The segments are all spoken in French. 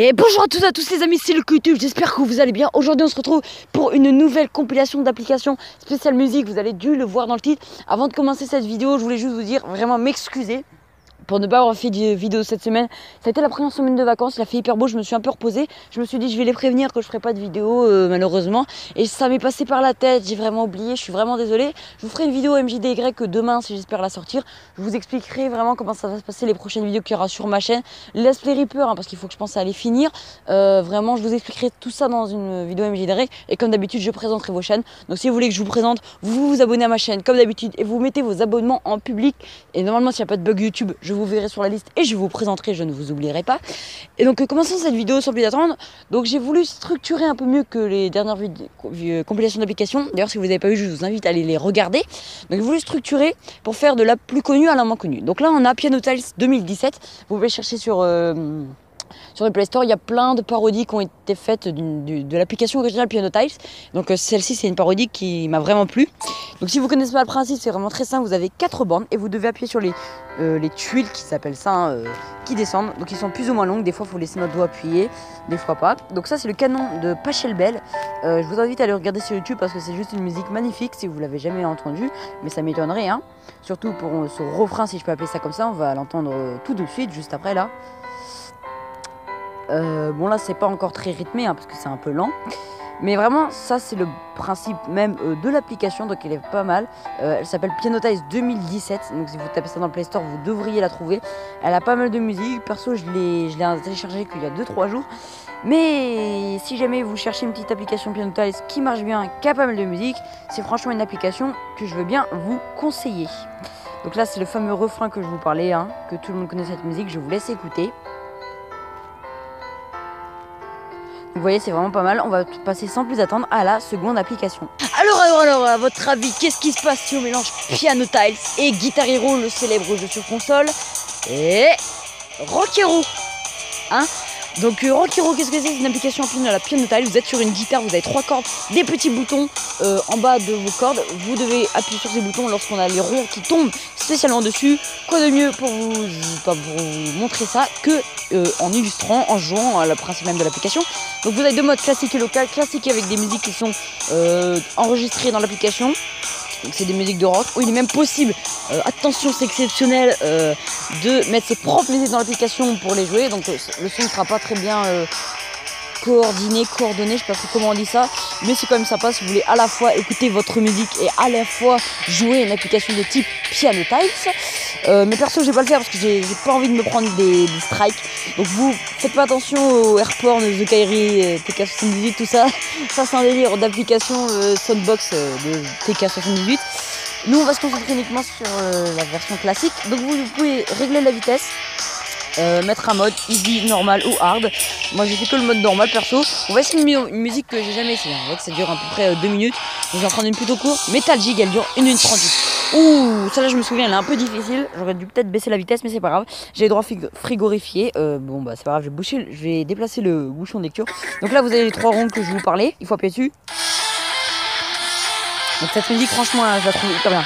Et bonjour à tous les amis, c'est le YouTube, j'espère que vous allez bien. Aujourd'hui on se retrouve pour une nouvelle compilation d'applications spéciale musique. Vous avez dû le voir dans le titre. Avant de commencer cette vidéo, je voulais juste vous dire, vraiment m'excuser pour ne pas avoir fait de vidéo cette semaine. Ça a été la première semaine de vacances, il a fait hyper beau, je me suis un peu reposée. Je me suis dit je vais les prévenir que je ferai pas de vidéo malheureusement. Et ça m'est passé par la tête, j'ai vraiment oublié, je suis vraiment désolée. Je vous ferai une vidéo MJDY demain si j'espère la sortir. Je vous expliquerai vraiment comment ça va se passer les prochaines vidéos qu'il y aura sur ma chaîne. Let's Play Reaper parce qu'il faut que je pense à les finir. Vraiment je vous expliquerai tout ça dans une vidéo MJDY. Et comme d'habitude je présenterai vos chaînes. Donc si vous voulez que je vous présente, vous vous abonnez à ma chaîne comme d'habitude. Et vous mettez vos abonnements en public. Et normalement s'il n'y a pas de bug YouTube, je vous verrai sur la liste et je vous présenterai, je ne vous oublierai pas. Et donc commençons cette vidéo sans plus attendre. Donc j'ai voulu structurer un peu mieux que les dernières compilations d'applications. D'ailleurs si vous n'avez pas vu, je vous invite à aller les regarder. Donc j'ai voulu structurer pour faire de la plus connue à la moins connue. Donc là on a Piano Tiles 2017. Vous pouvez chercher sur le Play Store, il y a plein de parodies qui ont été faites de l'application originale Piano Tiles. Donc celle-ci, c'est une parodie qui m'a vraiment plu. Donc si vous ne connaissez pas le principe, c'est vraiment très simple. Vous avez 4 bandes et vous devez appuyer sur les tuiles qui s'appellent ça, qui descendent. Donc ils sont plus ou moins longues. Des fois, il faut laisser notre doigt appuyer, des fois pas. Donc ça, c'est le canon de Pachelbel. Je vous invite à aller regarder sur YouTube parce que c'est juste une musique magnifique si vous l'avez jamais entendu. Mais ça m'étonnerait, hein. Surtout pour ce refrain, si je peux appeler ça comme ça. On va l'entendre tout de suite, juste après là. Bon là c'est pas encore très rythmé hein, parce que c'est un peu lent. Mais vraiment ça c'est le principe même de l'application. Donc elle est pas mal. Elle s'appelle Piano Tiles 2017. Donc si vous tapez ça dans le Play Store vous devriez la trouver. Elle a pas mal de musique. Perso je l'ai téléchargée qu'il y a 2-3 jours. Mais si jamais vous cherchez une petite application Piano Tiles qui marche bien, qui a pas mal de musique, c'est franchement une application que je veux bien vous conseiller. Donc là c'est le fameux refrain que je vous parlais hein, que tout le monde connaît cette musique. Je vous laisse écouter. Vous voyez, c'est vraiment pas mal. On va passer sans plus attendre à la seconde application. Alors, à votre avis, qu'est-ce qui se passe si on mélange Piano Tiles et Guitar Hero, le célèbre jeu sur console, et Rock Hero, hein? Donc Rock Hero, qu'est-ce que c'est? C'est une application à la Piano Tiles. Vous êtes sur une guitare, vous avez 3 cordes, des petits boutons en bas de vos cordes. Vous devez appuyer sur ces boutons lorsqu'on a les ronds qui tombent spécialement dessus. Quoi de mieux pour vous montrer ça que en illustrant, en jouant à la principe même de l'application. Donc vous avez 2 modes, classique et local. Classique avec des musiques qui sont enregistrées dans l'application. Donc c'est des musiques de rock. Oh, il est même possible, attention c'est exceptionnel, de mettre ses propres musiques dans l'application pour les jouer. Donc le son ne sera pas très bien coordonné, je sais pas trop comment on dit ça. Mais c'est quand même sympa si vous voulez à la fois écouter votre musique et à la fois jouer une application de type Piano Tiles. Mais perso je vais pas le faire parce que j'ai pas envie de me prendre des strikes. Donc vous faites pas attention aux Airporn, The Kairi, TK78, tout ça. Ça c'est un délire d'application Soundbox de TK78. Nous on va se concentrer uniquement sur la version classique. Donc vous pouvez régler la vitesse, mettre un mode easy, normal ou hard. Moi j'ai fait que le mode normal perso. On va essayer une musique que j'ai jamais essayé. On voit que ça dure à peu près 2 minutes. Donc j'en prends une plutôt courte. Metal Jig, elle dure 1 minute 38. Ouh, celle-là je me souviens, elle est un peu difficile. J'aurais dû peut-être baisser la vitesse, mais c'est pas grave. J'ai les droits frigorifiés. Bon bah c'est pas grave, je vais déplacer le bouchon de lecture. Donc là vous avez les 3 ronds que je vous parlais. Il faut appuyer dessus. Donc cette musique franchement je la trouve hyper bien.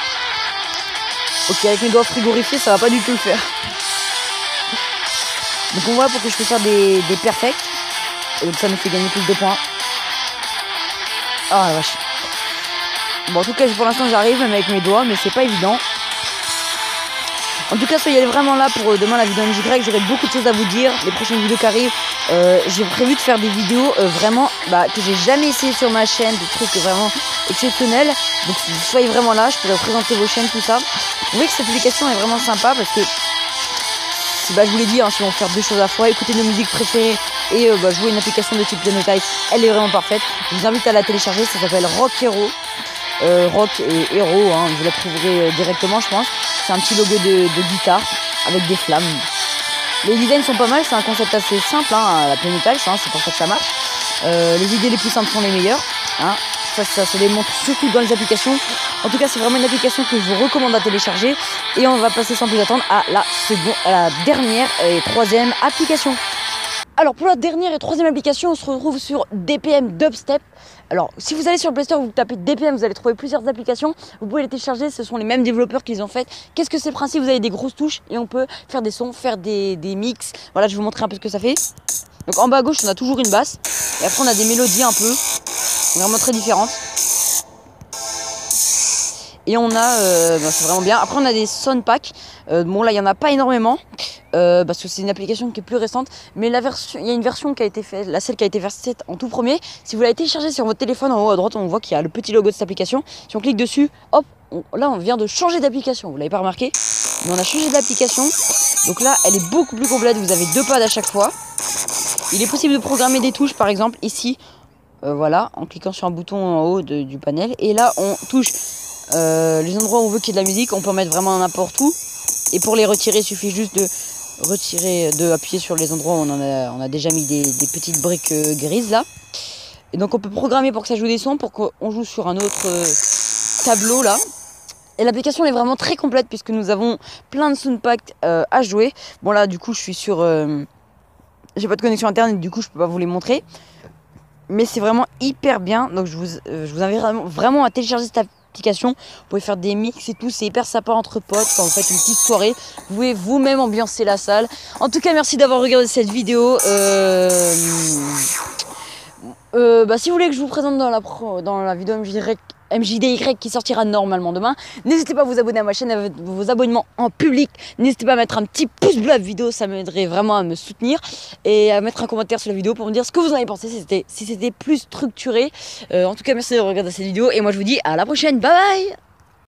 Ok, avec mes doigts frigorifiés ça va pas du tout le faire. Donc on voit pour que je puisse faire des perfects. Et donc ça me fait gagner plus de points. Oh la vache. Bon en tout cas pour l'instant j'arrive même avec mes doigts mais c'est pas évident. En tout cas soyez vraiment là pour demain la vidéo MJDY. J'aurai beaucoup de choses à vous dire. Les prochaines vidéos qui arrivent. J'ai prévu de faire des vidéos vraiment que j'ai jamais essayé sur ma chaîne. Des trucs vraiment exceptionnels. Donc soyez vraiment là. Je pourrais vous présenter vos chaînes, tout ça. Vous voyez que cette application est vraiment sympa parce que je vous l'ai dit, hein, si on veut faire 2 choses à la fois, écouter nos musiques préférées et jouer une application de type Piano Tiles, elle est vraiment parfaite. Je vous invite à la télécharger, ça s'appelle Rock Hero. Rock et Hero, hein, vous la trouverez directement je pense. C'est un petit logo de guitare avec des flammes. Les designs sont pas mal, c'est un concept assez simple hein, à la Piano Tiles, hein, c'est pour ça que ça marche. Les idées les plus simples sont les meilleures. Hein. Ça se démontre surtout dans les applications. En tout cas c'est vraiment une application que je vous recommande à télécharger. Et on va passer sans plus attendre à la dernière et 3e application. Alors pour la dernière et 3e application, on se retrouve sur DPM Dubstep. Alors si vous allez sur le Play Store, vous tapez DPM, vous allez trouver plusieurs applications. Vous pouvez les télécharger, ce sont les mêmes développeurs qui les ont faites. Qu'est-ce que c'est le principe? Vous avez des grosses touches et on peut faire des sons, faire des mix. Voilà, je vais vous montrer un peu ce que ça fait. Donc en bas à gauche, on a toujours une basse. Et après, on a des mélodies un peu vraiment très différentes. Et on a, c'est vraiment bien. Après, on a des sound packs. Bon, là, il n'y en a pas énormément. Parce que c'est une application qui est plus récente. Mais il y a une version qui a été faite, celle qui a été faite en tout premier. Si vous l'avez téléchargée sur votre téléphone, en haut à droite, on voit qu'il y a le petit logo de cette application. Si on clique dessus, hop, là, on vient de changer d'application. Vous l'avez pas remarqué, mais on a changé d'application. Donc là, elle est beaucoup plus complète. Vous avez 2 pads à chaque fois. Il est possible de programmer des touches, par exemple, ici. Voilà, en cliquant sur un bouton en haut du panel. Et là, on touche les endroits où on veut qu'il y ait de la musique. On peut en mettre vraiment n'importe où. Et pour les retirer, il suffit juste appuyer sur les endroits où on a déjà mis des petites briques grises là. Et donc on peut programmer pour que ça joue des sons, pour qu'on joue sur un autre tableau là. Et l'application est vraiment très complète puisque nous avons plein de soundpacks à jouer. Bon là du coup je suis sur... j'ai pas de connexion internet, du coup je peux pas vous les montrer. Mais c'est vraiment hyper bien. Donc je vous invite vraiment à télécharger cette application. Vous pouvez faire des mix et tout. C'est hyper sympa entre potes quand vous faites une petite soirée. Vous pouvez vous-même ambiancer la salle. En tout cas, merci d'avoir regardé cette vidéo. Si vous voulez que je vous présente dans la vidéo MJDY qui sortira normalement demain, n'hésitez pas à vous abonner à ma chaîne, à vos abonnements en public. N'hésitez pas à mettre un petit pouce bleu à la vidéo, ça m'aiderait vraiment à me soutenir. Et à mettre un commentaire sur la vidéo pour me dire ce que vous en avez pensé, si c'était plus structuré. En tout cas, merci de regarder cette vidéo et moi je vous dis à la prochaine, bye bye.